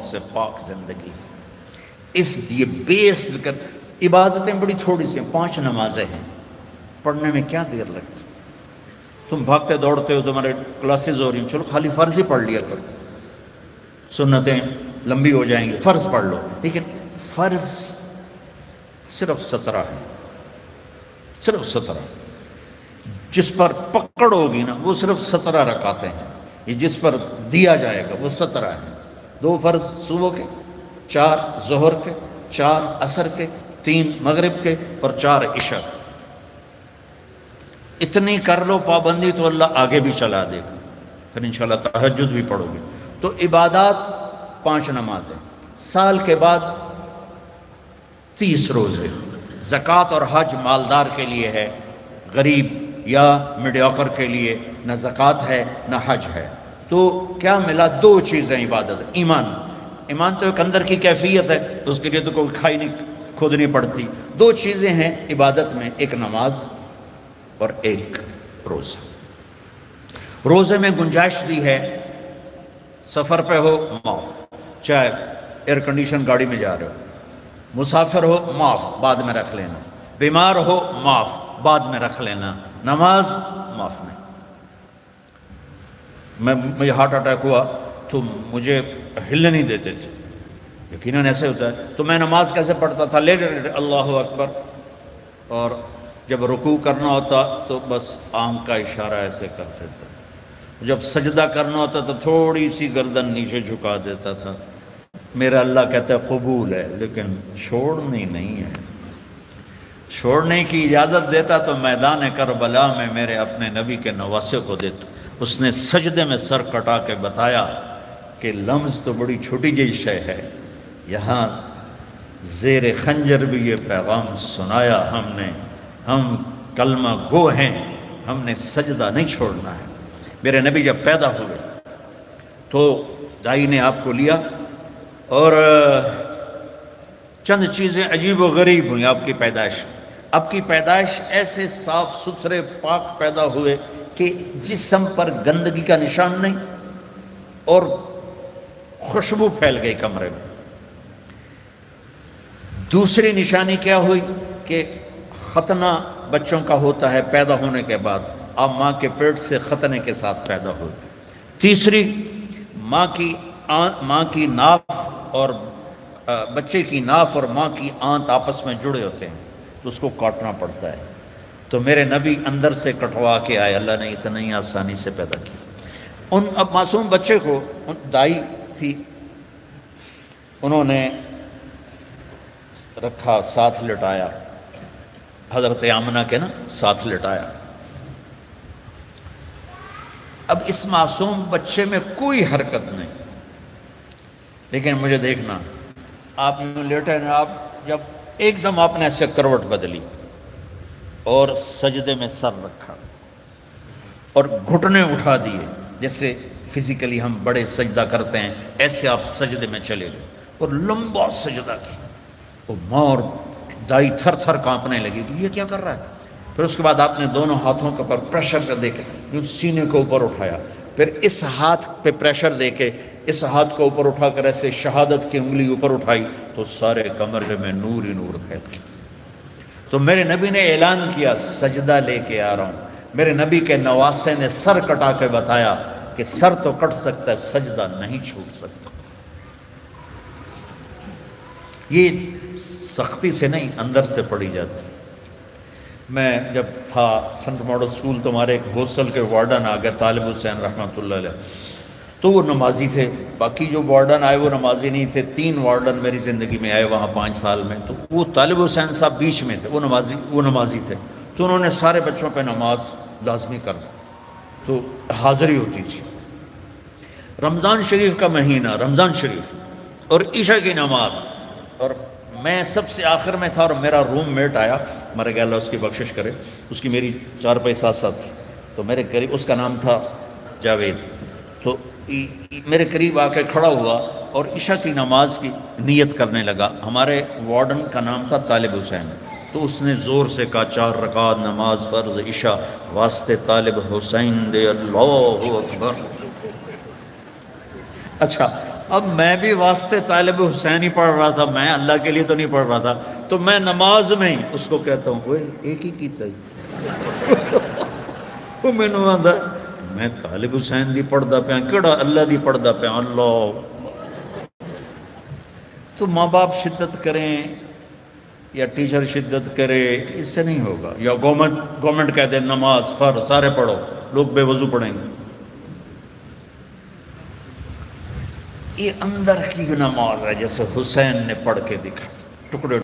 موت سے پاک زندگی. اس لیے بیس کر عبادتیں بڑی تھوڑی سی ہیں، 5 نمازیں ہیں، پڑھنے میں کیا دیر لگتی. تم بھاگتے دوڑتے ہو، تمہارے کلاسز ہو رہی ہیں، چلو خالی فرض ہی پڑھ لیا کرو، سنتیں لمبی ہو جائیں گی، فرض پڑھ لو. لیکن فرض صرف 17 ہے، صرف 17. جس پر پکڑ ہوگی نا وہ صرف 17 رکعتیں ہیں. یہ جس پر دیا جائے گا وہ 17 ہیں. 2 فرض صبح کے، 4 ظہر کے، 4 عصر کے، 3 مغرب کے اور 4 عشاء کے. اتنی کر لو پابندی تو اللہ آگے بھی چلا دے گا. پھر انشاءاللہ تہجد بھی پڑھو گے. تو عبادات 5 نمازیں، سال کے بعد 30 روزے. زکوٰۃ اور حج مالدار کے لیے ہے، غریب یا میڈیوکر کے لیے نہ زکوٰۃ ہے نہ حج ہے. تو کیا ملا؟ 2 چیزیں عبادت. ایمان تو ایک اندر کی کیفیت ہے، اس کے لیے تو کوئی کھائی نہیں کھودنی پڑتی. 2 چیزیں ہیں عبادت میں، ایک نماز اور ایک روزہ. روزے میں گنجائش دی ہے، سفر پہ ہو معاف، چاہے ایئر کنڈیشن گاڑی میں جا رہے ہو، مسافر ہو معاف بعد میں رکھ لینا، بیمار ہو معاف بعد میں رکھ لینا، نماز معاف نہیں. مجھے ہارٹ اٹیک ہوا تو مجھے ہلنے نہیں دیتے تھے، یقیناً ایسے ہوتا ہے. تو میں نماز کیسے پڑھتا تھا؟ لیٹ اللہ اکبر، اور جب رکوع کرنا ہوتا تو بس آنکھ کا اشارہ ایسے کر دیتا تھا. جب سجدہ کرنا ہوتا تو تھوڑی سی گردن نیچے جھکا دیتا تھا. میرا اللہ کہتا ہے قبول ہے، لیکن چھوڑنی نہیں ہے. چھوڑنے کی اجازت دیتا تو میدان کربلا میں میرے اپنے نبی کے نواسے کو دیتا. اس نے سجدے میں سر کٹا کے بتایا کہ لمز تو بڑی چھوٹی جی شے ہے، یہاں زیر خنجر بھی یہ پیغام سنایا ہم نے، ہم کلمہ گو ہیں، ہم نے سجدہ نہیں چھوڑنا ہے. میرے نبی جب پیدا ہوئے تو دائی نے آپ کو لیا، اور چند چیزیں عجیب و غریب ہوئیں آپ کی پیدائش. آپ کی پیدائش ایسے صاف ستھرے پاک پیدا ہوئے کہ جسم پر گندگی کا نشان نہیں، اور خوشبو پھیل گئی کمرے میں. دوسری نشانی کیا ہوئی کہ ختنہ بچوں کا ہوتا ہے پیدا ہونے کے بعد، آپ ماں کے پیٹ سے ختنے کے ساتھ پیدا ہوئے. تیسری، ماں کی ناف اور بچے کی ناف اور ماں کی آنت آپس میں جڑے ہوتے ہیں تو اس کو کاٹنا پڑتا ہے. تو میرے نبی اندر سے کٹوا کے آئے، اللہ نے اتنی آسانی سے پیدا کیا. اب معصوم بچے کو دائی تھی، انہوں نے رکھا، ساتھ لٹایا، حضرت آمنہ کے ساتھ لٹایا. اب اس معصوم بچے میں کوئی حرکت نہیں، لیکن مجھے دیکھنا، آپ نے لیٹے نا، آپ جب ایک دم آپ نے ایسے کروٹ بدلی اور سجدے میں سر رکھا اور گھٹنے اٹھا دیے، جیسے فزیکلی ہم بڑے سجدہ کرتے ہیں ایسے آپ سجدے میں چلے گئے اور لمبا سجدہ کیا. وہ ماں اور دائی تھر تھر کانپنے لگی کہ یہ کیا کر رہا ہے. پھر اس کے بعد آپ نے دونوں ہاتھوں کے اوپر پریشر کر دے کے سینے کو اوپر اٹھایا، پھر اس ہاتھ پہ پریشر دے کے اس ہاتھ کو اوپر اٹھا کر ایسے شہادت کی انگلی اوپر اٹھائی تو سارے کمرے میں نور ہی نور پھیل گیا. تو میرے نبی نے اعلان کیا سجدہ لے کے آ رہا ہوں. میرے نبی کے نواسے نے سر کٹا کے بتایا کہ سر تو کٹ سکتا ہے، سجدہ نہیں چھوٹ سکتا. یہ سختی سے نہیں، اندر سے پڑھی جاتی. میں جب تھا سنٹ ماڈل اسکول تو ہمارے ایک ہاسٹل کے وارڈن آ گئے، طالب حسین رحمۃ اللہ علیہ، تو وہ نمازی تھے. باقی جو وارڈن آئے وہ نمازی نہیں تھے. 3 وارڈن میری زندگی میں آئے وہاں 5 سال میں، تو وہ طالب حسین صاحب بیچ میں تھے، وہ نمازی تھے. تو انہوں نے سارے بچوں پہ نماز لازمی کر دی، تو حاضری ہوتی تھی. رمضان شریف کا مہینہ، رمضان شریف اور عشاء کی نماز، اور میں سب سے آخر میں تھا، اور میرا روم میٹ آیا، مر گیا اللہ اس کی بخشش کرے، اس کی میری 4 پیسہ ساتھ تھی، تو میرے قریب، اس کا نام تھا جاوید، تو میرے قریب آ کے کھڑا ہوا اور عشاء کی نماز کی نیت کرنے لگا. ہمارے وارڈن کا نام تھا طالب حسین، تو اس نے زور سے کہا 4 رکعت نماز فرض عشاء واسطے طالب حسین دے، اللہ اکبر. اچھا اب میں بھی واسطے طالب حسین ہی پڑھ رہا تھا، میں اللہ کے لیے تو نہیں پڑھ رہا تھا، تو میں نماز میں ہی اس کو کہتا ہوں اوے ایک ہی کیتا ہی وہ میں نے آدھا میں طالب حسین دی پڑھدا پیا کیڑا اللہ دی پڑھدا پیا اللہ۔ تو ماں باپ شدت کریں یا ٹیچر شدت کرے اس سے نہیں ہوگا، یا گورنمنٹ کہہ دے نماز فرض سارے پڑھو، لوگ بے وضو پڑھیں گے۔ یہ اندر کی نماز ہے جیسے حسین نے پڑھ کے دکھا، ٹکڑے